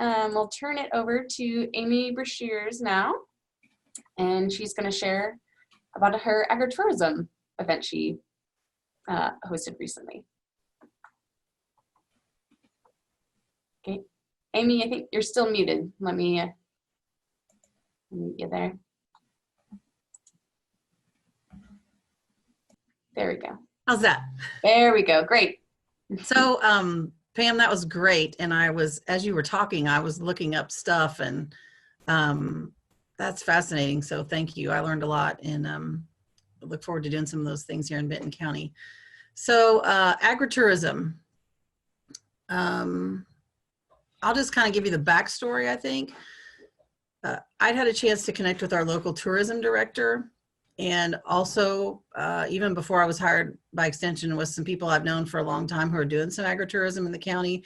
we'll turn it over to Amie Breshears now, and she's going to share about her agritourism event she hosted recently. Okay, Amie, I think you're still muted. Let me mute you there. There we go. How's that? There we go. Great. So, Pam, that was great. And I was, as you were talking, I was looking up stuff, and that's fascinating. So thank you. I learned a lot, and I look forward to doing some of those things here in Benton County. So agritourism. I'll just kind of give you the backstory, I think. I'd had a chance to connect with our local tourism director, and also even before I was hired by extension, with some people I've known for a long time who are doing some agritourism in the county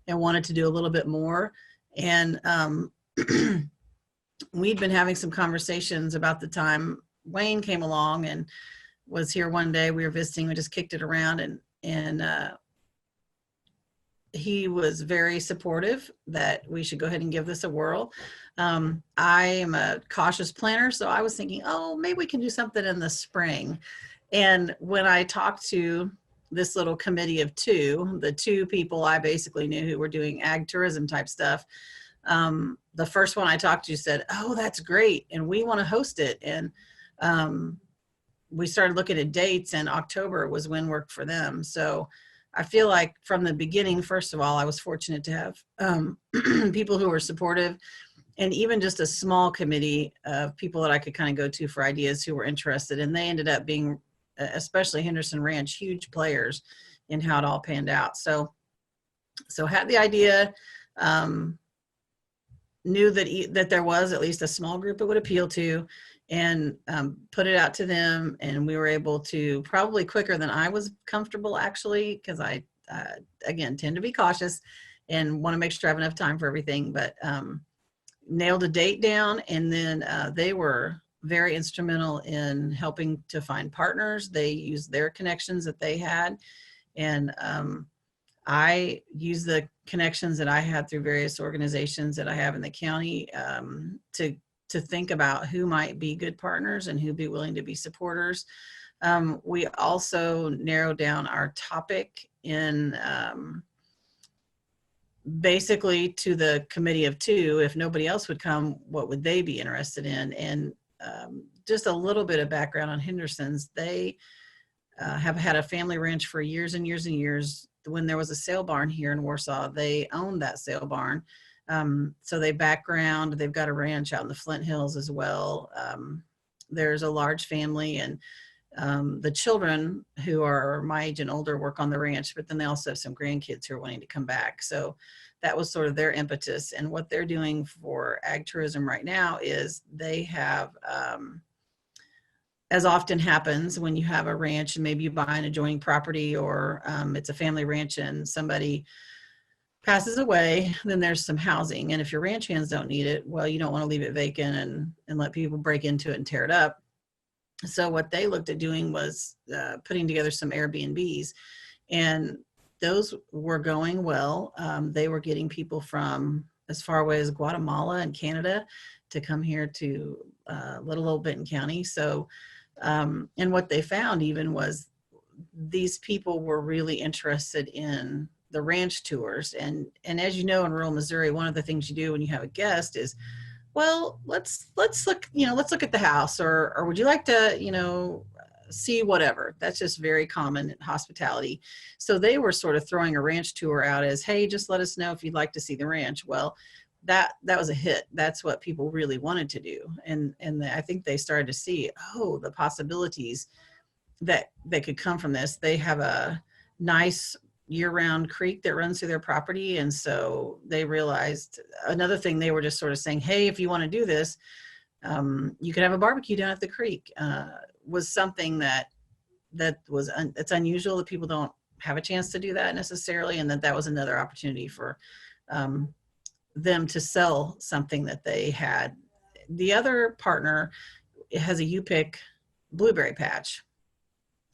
and wanted to do a little bit more. And we'd been having some conversations about the time Wayne came along and was here one day. We were visiting, we just kicked it around, and he was very supportive that we should go ahead and give this a whirl. I am a cautious planner, so I was thinking, oh, maybe we can do something in the spring. And when I talked to this little committee of two, the two people I basically knew who were doing ag tourism type stuff, the first one I talked to said, oh, that's great, and we want to host it. And we started looking at dates, and October was when worked for them. So I feel like from the beginning, first of all, I was fortunate to have people who were supportive, and even just a small committee of people that I could kind of go to for ideas who were interested. And they ended up being, especially Henderson Ranch, huge players in how it all panned out. So had the idea, knew that there was at least a small group it would appeal to, and put it out to them. And we were able to, probably quicker than I was comfortable, actually, because I, again, tend to be cautious and want to make sure I have enough time for everything, but nailed a date down. And then they were very instrumental in helping to find partners. They used their connections that they had. And I used the connections that I had through various organizations that I have in the county to think about who might be good partners and who'd be willing to be supporters. We also narrowed down our topic in basically to the committee of two. If nobody else would come, what would they be interested in? And just a little bit of background on Henderson's. They have had a family ranch for years and years and years. When there was a sale barn here in Warsaw, they owned that sale barn. So they've got a ranch out in the Flint Hills as well. There's a large family, and the children who are my age and older work on the ranch, but then they also have some grandkids who are wanting to come back. So that was sort of their impetus. And what they're doing for ag tourism right now is they have, as often happens when you have a ranch and maybe you buy an adjoining property, or it's a family ranch and somebody passes away, then there's some housing. And if your ranch hands don't need it, well, you don't want to leave it vacant and let people break into it and tear it up. So what they looked at doing was putting together some Airbnbs, and those were going well. They were getting people from as far away as Guatemala and Canada to come here to little old Benton County. So, and what they found even was these people were really interested in the ranch tours. And as you know, in rural Missouri, one of the things you do when you have a guest is, well, let's look at the house, or would you like to, see whatever. That's just very common in hospitality. So they were sort of throwing a ranch tour out as, hey, just let us know if you'd like to see the ranch. Well, that was a hit. That's what people really wanted to do. And I think they started to see, oh, the possibilities that could come from this. They have a nice year-round creek that runs through their property. And so they realized another thing, they were just sort of saying, hey, if you want to do this, you could have a barbecue down at the creek, was something it's unusual that people don't have a chance to do that necessarily. And that was another opportunity for them to sell something that they had. The other partner has a U-pick blueberry patch.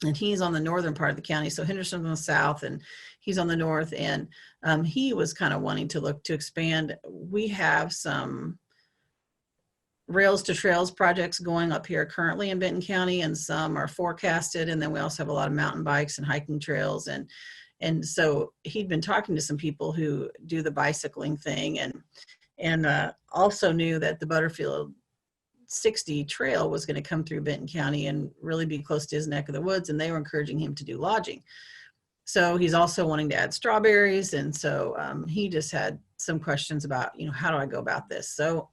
and he's on the northern part of the county. So Henderson's on the south and he's on the north. And he was kind of wanting to look to expand. We have some rails to trails projects going up here currently in Benton County, and some are forecasted. And then we also have a lot of mountain bikes and hiking trails. And so he'd been talking to some people who do the bicycling thing, and also knew that the Butterfield 60 trail was going to come through Benton County and really be close to his neck of the woods. And they were encouraging him to do lodging. So he's also wanting to add strawberries. And so he just had some questions about, how do I go about this? So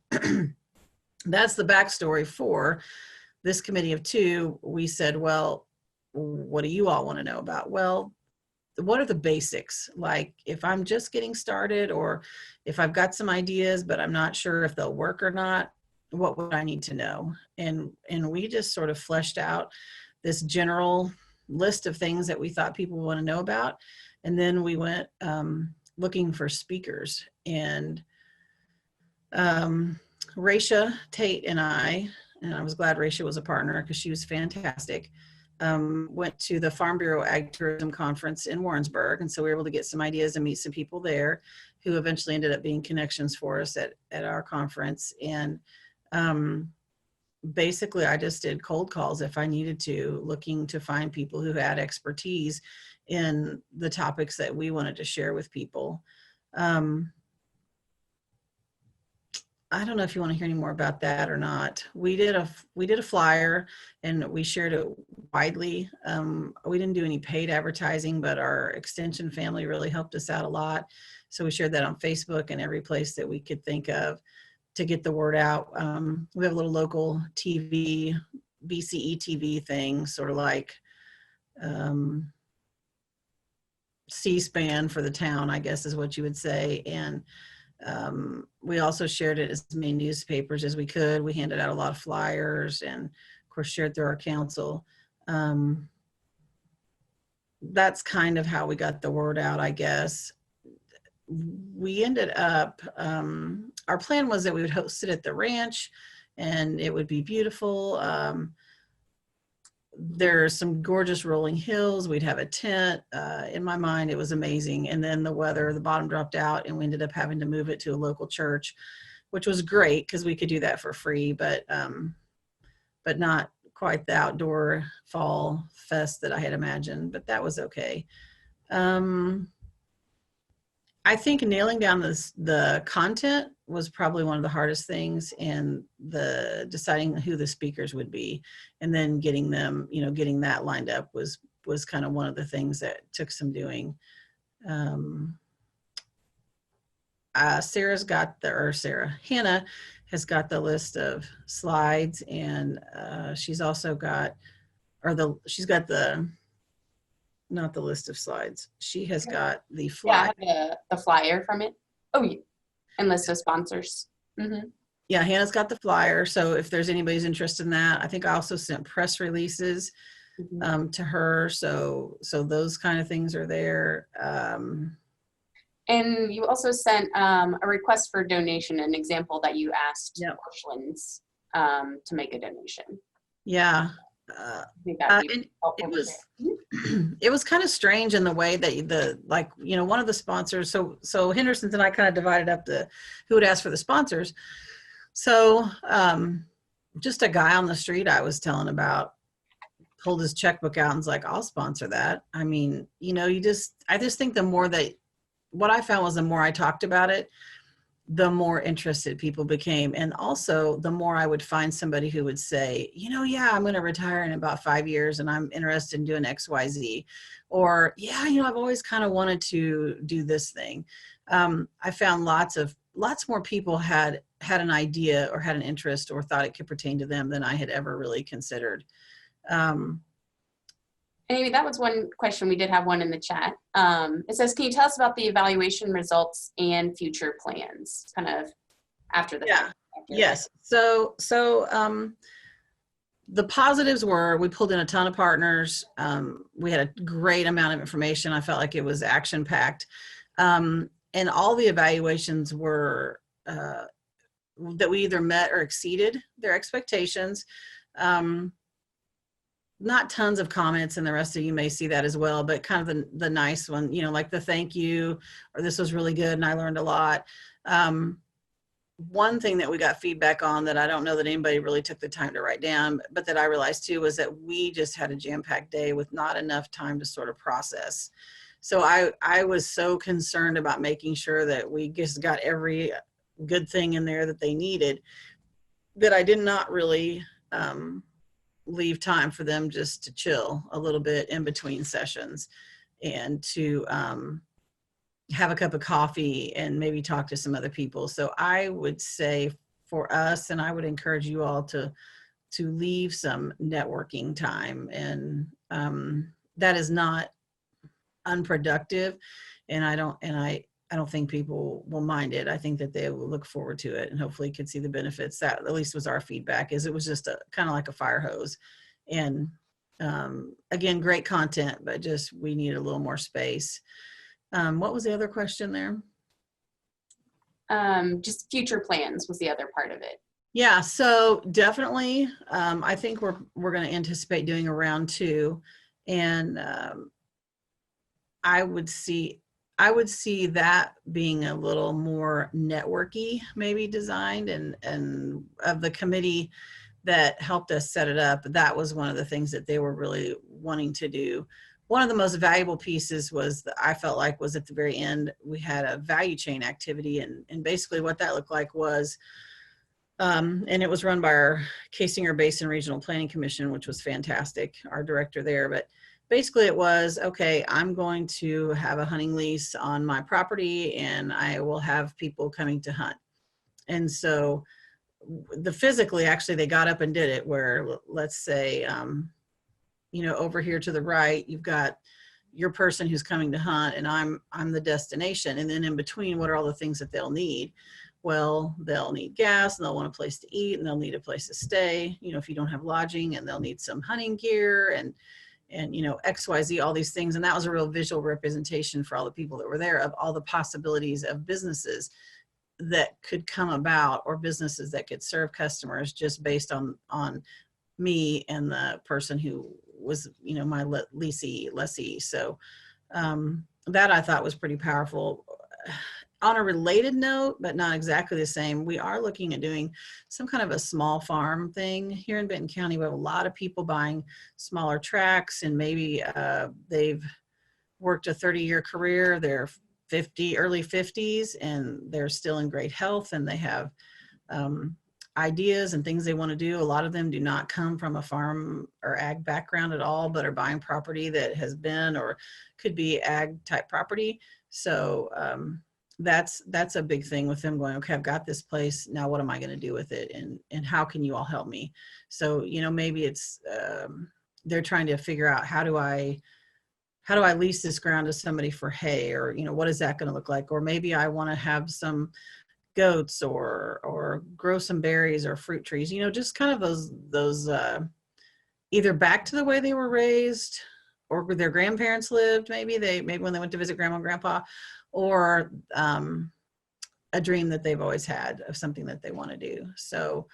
that's the backstory for this committee of two. We said, well, what do you all want to know about? Well, what are the basics? Like if I'm just getting started, or if I've got some ideas, but I'm not sure if they'll work or not, what would I need to know? And we just sort of fleshed out this general list of things that we thought people want to know about. And then we went looking for speakers. And Raisha Tate and I was glad Raisha was a partner because she was fantastic, went to the Farm Bureau Agritourism Conference in Warrensburg. And so we were able to get some ideas and meet some people there who eventually ended up being connections for us at our conference. And basically I just did cold calls if I needed to, looking to find people who had expertise in the topics that we wanted to share with people. I don't know if you want to hear any more about that or not. We did a flyer and we shared it widely. We didn't do any paid advertising, but our extension family really helped us out a lot. So we shared that on Facebook and every place that we could think of to get the word out. We have a little local TV, BCE TV thing, sort of like C-SPAN for the town, I guess is what you would say. And we also shared it as many newspapers as we could. We handed out a lot of flyers and of course shared through our council. That's kind of how we got the word out, I guess. We ended up, our plan was that we would host it at the ranch and it would be beautiful. There's some gorgeous rolling hills. We'd have a tent. In my mind, it was amazing. And then the bottom dropped out and we ended up having to move it to a local church, which was great because we could do that for free, but not quite the outdoor fall fest that I had imagined, but that was okay. I think nailing down the content was probably one of the hardest things, and deciding who the speakers would be, and then getting them, getting that lined up was kind of one of the things that took some doing. Hannah has got the list of slides, and she's also got, not the list of slides. She has got the flyer. Yeah, the flyer from it. Oh, yeah. And list of sponsors. Mm-hmm. Yeah, Hannah's got the flyer. So if there's anybody's interested in that, I think I also sent press releases to her. So those kind of things are there. And you also sent a request for donation, an example that you asked Portland's to make a donation. Yeah. It was kind of strange in the way that one of the sponsors, so Henderson's and I kind of divided up who would ask for the sponsors. So just a guy on the street I was telling about pulled his checkbook out and was like, I'll sponsor that. I mean, I just think what I found was the more I talked about it, the more interested people became. And also the more I would find somebody who would say, yeah, I'm going to retire in about 5 years and I'm interested in doing X, Y, Z. Or, yeah, I've always kind of wanted to do this thing. I found lots more people had an idea or had an interest or thought it could pertain to them than I had ever really considered. Amy, that was one question. We did have one in the chat. It says, can you tell us about the evaluation results and future plans, kind of after the fact? Yes. So the positives were we pulled in a ton of partners. We had a great amount of information. I felt like it was action-packed. And all the evaluations were that we either met or exceeded their expectations. not tons of comments, and the rest of you may see that as well, but kind of the nice one, you know, like the thank you, or this was really good and I learned a lot. One thing that we got feedback on that I don't know that anybody really took the time to write down, but that I realized too, was that we just had a jam-packed day with not enough time to sort of process. So I was so concerned about making sure that we just got every good thing in there that they needed, that I did not really leave time for them just to chill a little bit in between sessions, and to have a cup of coffee and maybe talk to some other people. So I would say for us, and I would encourage you all to leave some networking time, and that is not unproductive, and I don't think people will mind it. I think that they will look forward to it and hopefully could see the benefits. That at least was our feedback, is it was just a kind of like a fire hose. And again, great content, but just we need a little more space. What was the other question there? Just future plans was the other part of it. Yeah, so definitely, I think we're going to anticipate doing a round 2, and I would see that being a little more networky, maybe designed, and of the committee that helped us set it up, that was one of the things that they were really wanting to do. One of the most valuable pieces was that I felt like was at the very end, we had a value chain activity, and basically what that looked like was, and it was run by our Casinger Basin Regional Planning Commission, which was fantastic, our director there. But basically it was, okay, I'm going to have a hunting lease on my property and I will have people coming to hunt. And so physically, actually, they got up and did it, where let's say, you know, over here to the right, you've got your person who's coming to hunt, and I'm the destination. And then in between, what are all the things that they'll need? Well, they'll need gas, and they'll want a place to eat, and they'll need a place to stay, you know, if you don't have lodging, and they'll need some hunting gear, and you know, XYZ, all these things. And that was a real visual representation for all the people that were there of all the possibilities of businesses that could come about, or businesses that could serve customers just based on me and the person who was, you know, my lessee. So that I thought was pretty powerful. On a related note, but not exactly the same, we are looking at doing some kind of a small farm thing here in Benton County. We have a lot of people buying smaller tracts, and maybe they've worked a 30-year career. They're early 50s, and they're still in great health, and they have ideas and things they want to do. A lot of them do not come from a farm or ag background at all, but are buying property that has been or could be ag type property. So that's a big thing with them going, okay, I've got this place, now what am I going to do with it, and how can you all help me? So, you know, maybe it's they're trying to figure out, how do I lease this ground to somebody for hay, or, you know, what is that going to look like? Or maybe I want to have some goats, or grow some berries or fruit trees, you know, just kind of those either back to the way they were raised, or where their grandparents lived, maybe when they went to visit grandma and grandpa, or a dream that they've always had of something that they want to do. So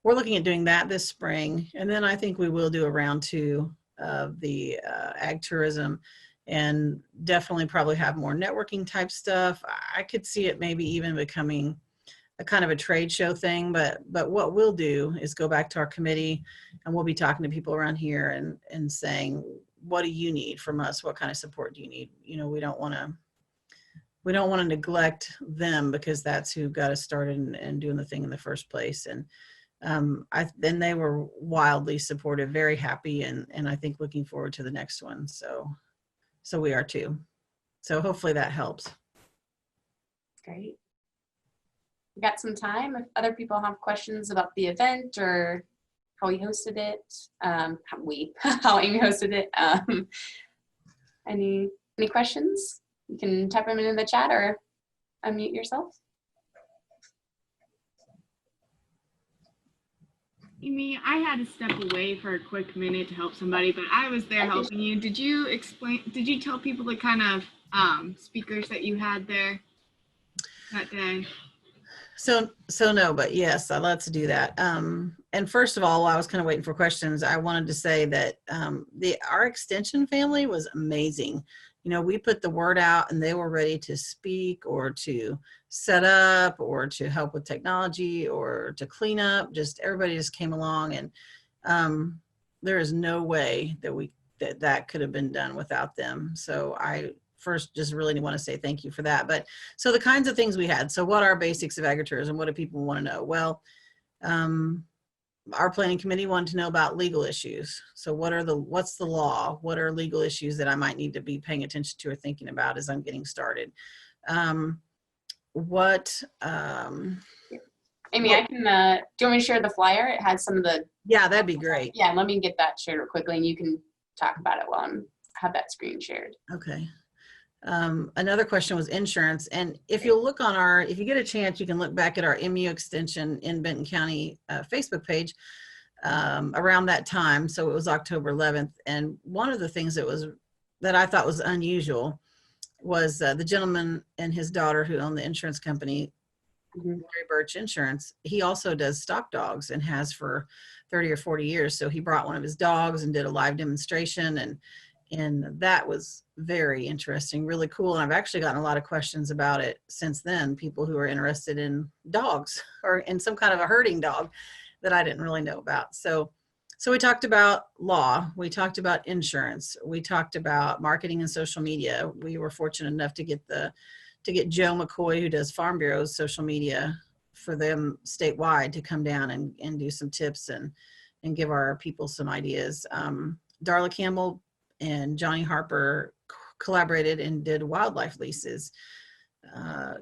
we're looking at doing that this spring. And then I think we will do a round 2 of the ag tourism, and definitely probably have more networking type stuff. I could see it maybe even becoming a kind of a trade show thing, but what we'll do is go back to our committee, and we'll be talking to people around here and saying, what do you need from us? What kind of support do you need? You know, we don't want to neglect them, because that's who got us started and doing the thing in the first place. And then they were wildly supportive, very happy, and I think looking forward to the next one. So we are too. So hopefully that helps. Great. We got some time if other people have questions about the event or how we hosted it, how Amie hosted it. Any questions? You can type them in the chat or unmute yourself. Amie, I had to step away for a quick minute to help somebody, but I was there helping you. Did you tell people the kind of speakers that you had there that day? So no, but yes, let's do that. And first of all, while I was kind of waiting for questions, I wanted to say that our extension family was amazing. You know, we put the word out and they were ready to speak or to set up or to help with technology or to clean up. Just everybody just came along, and there is no way that that could have been done without them. So I first just really want to say thank you for that. But so the kinds of things we had. So what are basics of agritourism? What do people want to know? Well, our planning committee wanted to know about legal issues. So what's the law? What are legal issues that I might need to be paying attention to or thinking about as I'm getting started? Amy, What, I can, do you want me to share the flyer? It has some of the, yeah, that'd be great. yeah, let me get that shared real quickly and you can talk about it while I have that screen shared. Okay. Another question was insurance. And if you'll look on if you get a chance, you can look back at our MU extension in Benton County Facebook page around that time. So it was October 11th. And one of the things that I thought was unusual was the gentleman and his daughter who own the insurance company, Larry Birch Insurance. He also does stock dogs and has for 30 or 40 years. So he brought one of his dogs and did a live demonstration, and that was very interesting, really cool. And I've actually gotten a lot of questions about it since then, people who are interested in dogs or in some kind of a herding dog that I didn't really know about. So we talked about law, we talked about insurance, we talked about marketing and social media. We were fortunate enough to get Joe McCoy, who does Farm Bureau's social media for them statewide, to come down and do some tips and give our people some ideas. Darla Campbell and Johnny Harper collaborated and did wildlife leases.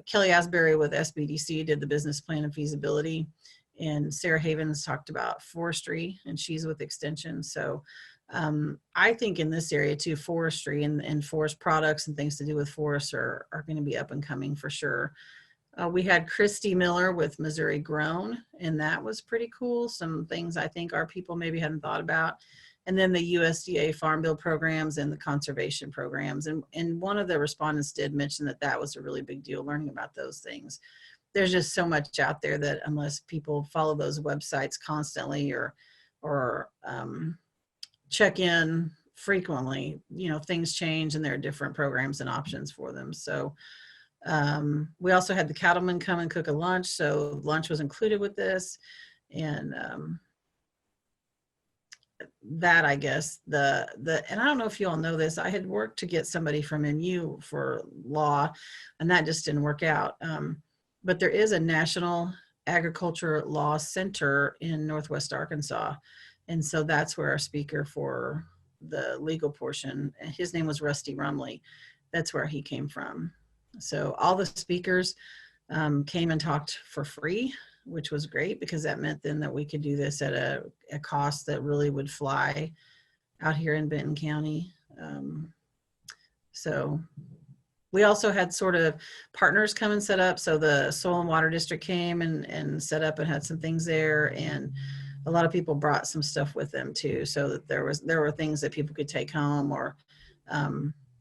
Kelly Asbury with SBDC did the business plan and feasibility. And Sarah Havens talked about forestry, and she's with Extension. So I think in this area too, forestry and forest products and things to do with forests are going to be up and coming for sure. We had Christy Miller with Missouri Grown, and that was pretty cool. Some things I think our people maybe hadn't thought about. And then the USDA Farm Bill programs and the conservation programs. And one of the respondents did mention that was a really big deal, learning about those things. There's just so much out there that unless people follow those websites constantly or check in frequently, you know, things change and there are different programs and options for them. So we also had the cattlemen come and cook a lunch. So lunch was included with this. And that, I guess, and I don't know if you all know this, I had worked to get somebody from MU for law, and that just didn't work out. But there is a National Agriculture Law Center in Northwest Arkansas. And so that's where our speaker for the legal portion, his name was Rusty Rumley. That's where he came from. So all the speakers came and talked for free, which was great because that meant then that we could do this at a cost that really would fly out here in Benton County. So we also had sort of partners come and set up. So the Soil and Water District came and set up and had some things there. And a lot of people brought some stuff with them too. So that there were things that people could take home, or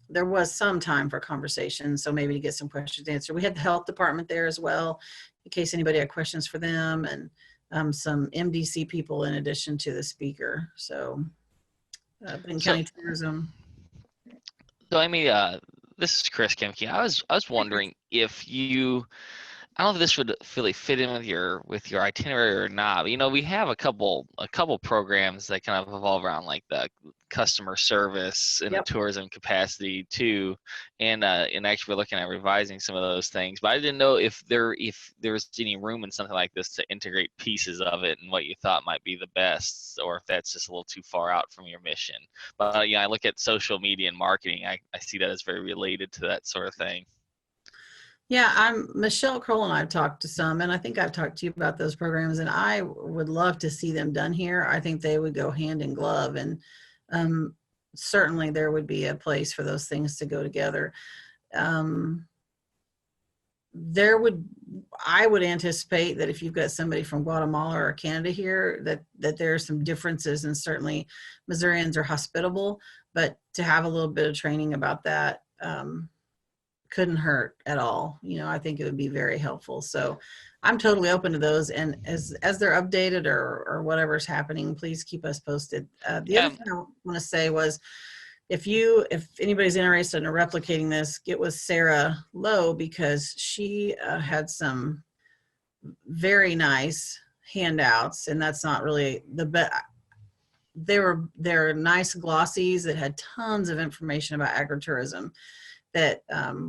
there was some time for conversation. So maybe to get some questions answered. We had the health department there as well, in case anybody had questions for them, and some MDC people in addition to the speaker. So Benton County Tourism. So Amy, this is Chris Kemke. I was wondering if I don't know if this would really fit in with your itinerary or not. But, you know, we have a couple programs that kind of evolve around like the customer service and the tourism capacity too, and actually we're looking at revising some of those things. But I didn't know if there's any room in something like this to integrate pieces of it and what you thought might be the best, or if that's just a little too far out from your mission. But I look at social media and marketing. I see that as very related to that sort of thing. Yeah, Michelle Kroll and I've talked to some, and I think I've talked to you about those programs, and I would love to see them done here. I think they would go hand in glove, and certainly there would be a place for those things to go together. I would anticipate that if you've got somebody from Guatemala or Canada here, that there are some differences, and certainly Missourians are hospitable, but to have a little bit of training about that couldn't hurt at all. I think it would be very helpful. So I'm totally open to those. And as they're updated or whatever's happening, please keep us posted. The other thing I want to say was, if anybody's interested in replicating this, get with Sarah Lowe, because she had some very nice handouts, and that's not really the best. They're nice glossies that had tons of information about agritourism that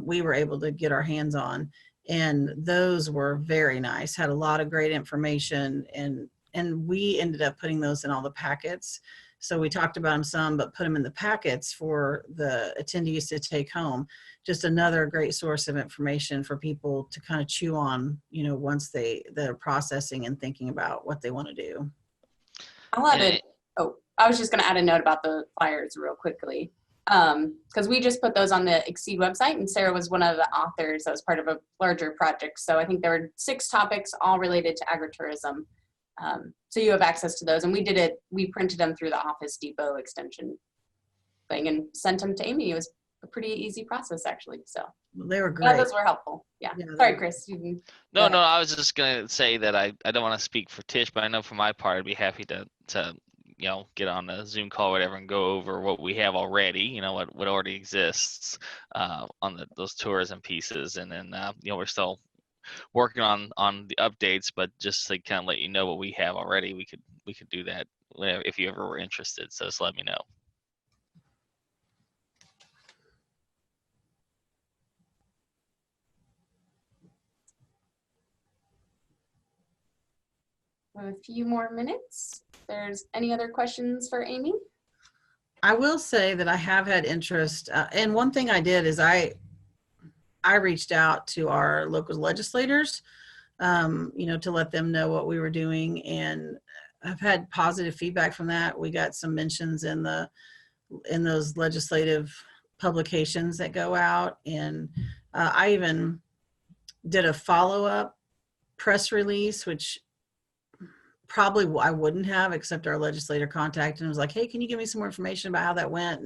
we were able to get our hands on, and those were very nice, had a lot of great information, and we ended up putting those in all the packets. So we talked about them some, but put them in the packets for the attendees to take home. Just another great source of information for people to kind of chew on, once they're processing and thinking about what they want to do. I'll add it. Oh, I was just going to add a note about the flyers real quickly. Because we just put those on the CED website, and Sarah was one of the authors that was part of a larger project. So I think there were 6 topics all related to agritourism. So you have access to those, and we printed them through the Office Depot extension thing and sent them to Amie. It was a pretty easy process, actually. So they were great. Those were helpful. Yeah. Sorry, Chris. No, I was just gonna say that I don't want to speak for Tish, but I know for my part, I'd be happy to get on a Zoom call or whatever and go over what we have already, what already exists on those tourism pieces. And then, we're still working on the updates, but just to kind of let you know what we have already, we could do that if you ever were interested. So just let me know. We have a few more minutes. If there's any other questions for Amie? I will say that I have had interest, and one thing I did is I reached out to our local legislators, to let them know what we were doing, and I've had positive feedback from that. We got some mentions in those legislative publications that go out, and I even did a follow-up press release, which probably I wouldn't have, except our legislator contacted and was like, hey, can you give me some more information about how that went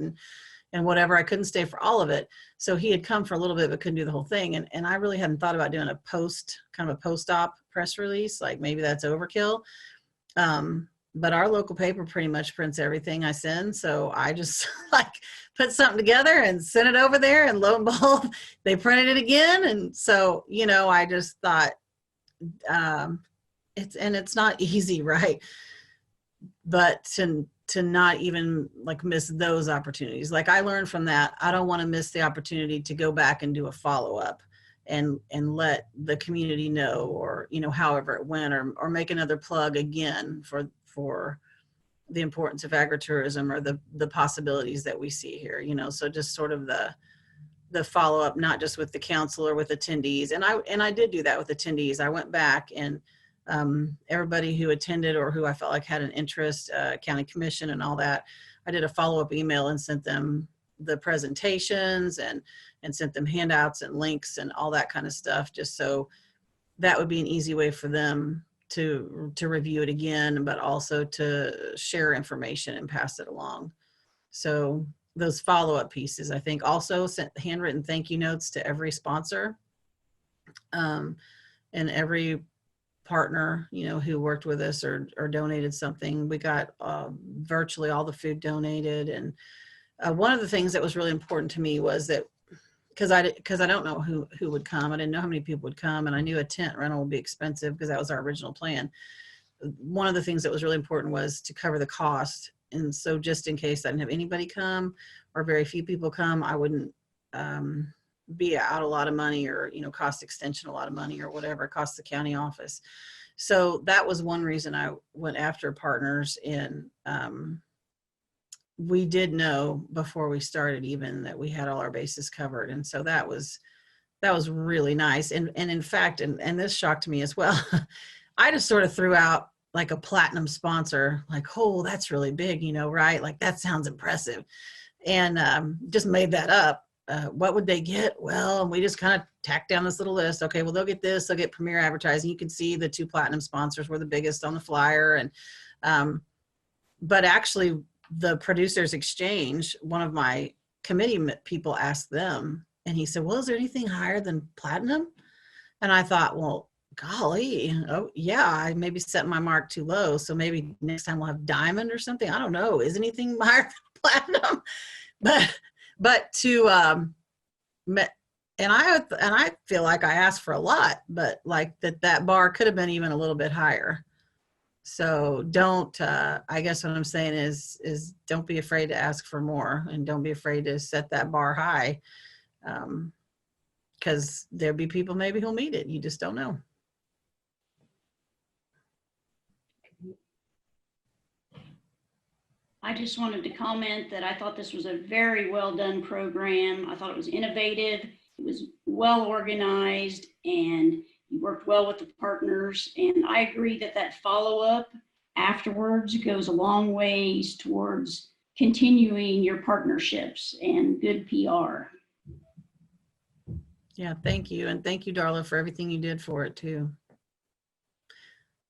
and whatever. I couldn't stay for all of it. So he had come for a little bit, but couldn't do the whole thing. And I really hadn't thought about doing a Postop press release. Like maybe that's overkill. But our local paper pretty much prints everything I send. So I just put something together and sent it over there, and lo and behold, they printed it again. And so, I just thought, it's not easy, right? But to not even miss those opportunities. I learned from that, I don't want to miss the opportunity to go back and do a follow-up and let the community know, or, however it went, or make another plug again for the importance of agritourism, or the possibilities that we see here, so just sort of the follow-up, not just with the council or with attendees. And I did do that with attendees. I went back and everybody who attended or who I felt like had an interest, county commission and all that, I did a follow-up email and sent them the presentations and sent them handouts and links and all that kind of stuff, just so that would be an easy way for them to review it again, but also to share information and pass it along. So those follow-up pieces, I think, also sent handwritten thank you notes to every sponsor and every partner, who worked with us or donated something. We got virtually all the food donated. And one of the things that was really important to me was that, because I don't know who would come. I didn't know how many people would come, and I knew a tent rental would be expensive because that was our original plan. One of the things that was really important was to cover the cost. And so just in case I didn't have anybody come or very few people come, I wouldn't be out a lot of money, or cost extension a lot of money, or whatever it costs the county office. So that was one reason I went after partners. And we did know before we started even that we had all our bases covered, and so that was really nice. And in fact, and this shocked me as well, I just sort of threw out a platinum sponsor, oh, that's really big, right? That sounds impressive, and just made that up. What would they get? Well, we just kind of tacked down this little list. Okay, well, they'll get this, they'll get premier advertising. You can see the 2 platinum sponsors were the biggest on the flyer. And but actually the Producers Exchange, one of my committee people asked them, And he said, well, is there anything higher than platinum? And I thought, well, golly, oh yeah, I maybe set my mark too low. So maybe next time we'll have diamond or something. I don't know. Is anything higher than platinum? But to, and I feel like I asked for a lot, but like that bar could have been even a little bit higher. So don't, I guess what I'm saying is don't be afraid to ask for more, and don't be afraid to set that bar high. Because there'll be people maybe who'll meet it. You just don't know. I just wanted to comment that I thought this was a very well done program. I thought it was innovative. It was well organized, and you worked well with the partners. And I agree that follow-up afterwards goes a long ways towards continuing your partnerships and good PR. Yeah, thank you. And thank you, Darla, for everything you did for it too.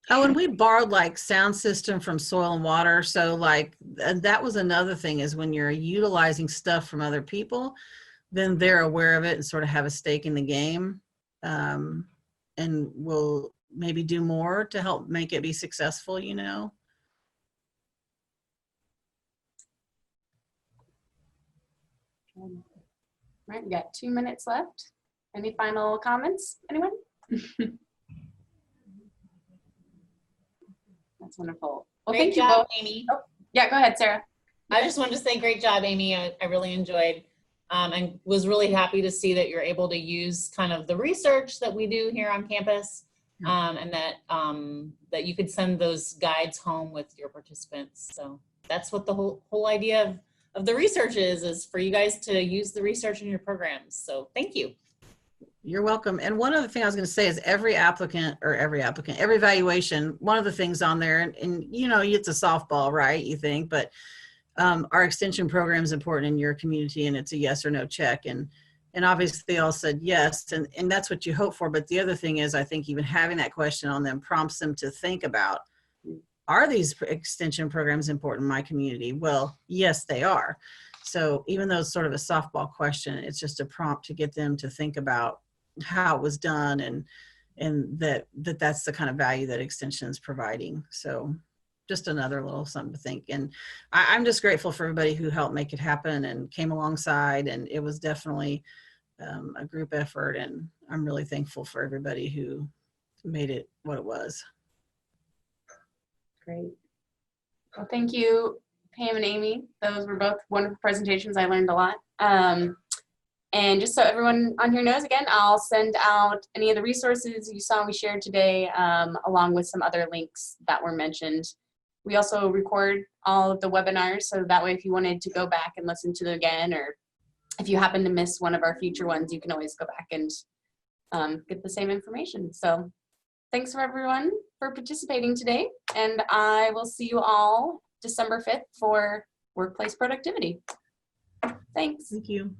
Oh, and we borrowed like sound system from Soil and Water. So like, and that was another thing, is when you're utilizing stuff from other people, then they're aware of it and sort of have a stake in the game. And will maybe do more to help make it be successful, you know? All right, we got 2 minutes left. Any final comments, anyone? That's wonderful. Well, Great thank you job, both. Amy. Oh, yeah, go ahead, Sarah. I just wanted to say great job, Amy. I really enjoyed and was really happy to see that you're able to use kind of the research that we do here on campus, and that you could send those guides home with your participants. So that's what the whole idea of the research is for you guys to use the research in your programs. So thank you. You're welcome. And one other thing I was going to say is every evaluation, one of the things on there, and you know, it's a softball, right? You think, but our extension program is important in your community, and it's a yes or no check. And obviously they all said yes, and that's what you hope for. But the other thing is, I think even having that question on them prompts them to think about, are these extension programs important in my community? Well, yes, they are. So even though it's sort of a softball question, it's just a prompt to get them to think about how it was done, and that's the kind of value that extension is providing. So just another little something to think. And I'm just grateful for everybody who helped make it happen and came alongside, and it was definitely a group effort, and I'm really thankful for everybody who made it what it was. Great. Well, thank you, Pam and Amy. Those were both wonderful presentations. I learned a lot. And just so everyone on here knows, again, I'll send out any of the resources you saw we shared today, along with some other links that were mentioned. We also record all of the webinars, so that way if you wanted to go back and listen to them again, or if you happen to miss one of our future ones, you can always go back and get the same information. So thanks for everyone for participating today, and I will see you all December 5th for workplace productivity. Thanks. Thank you.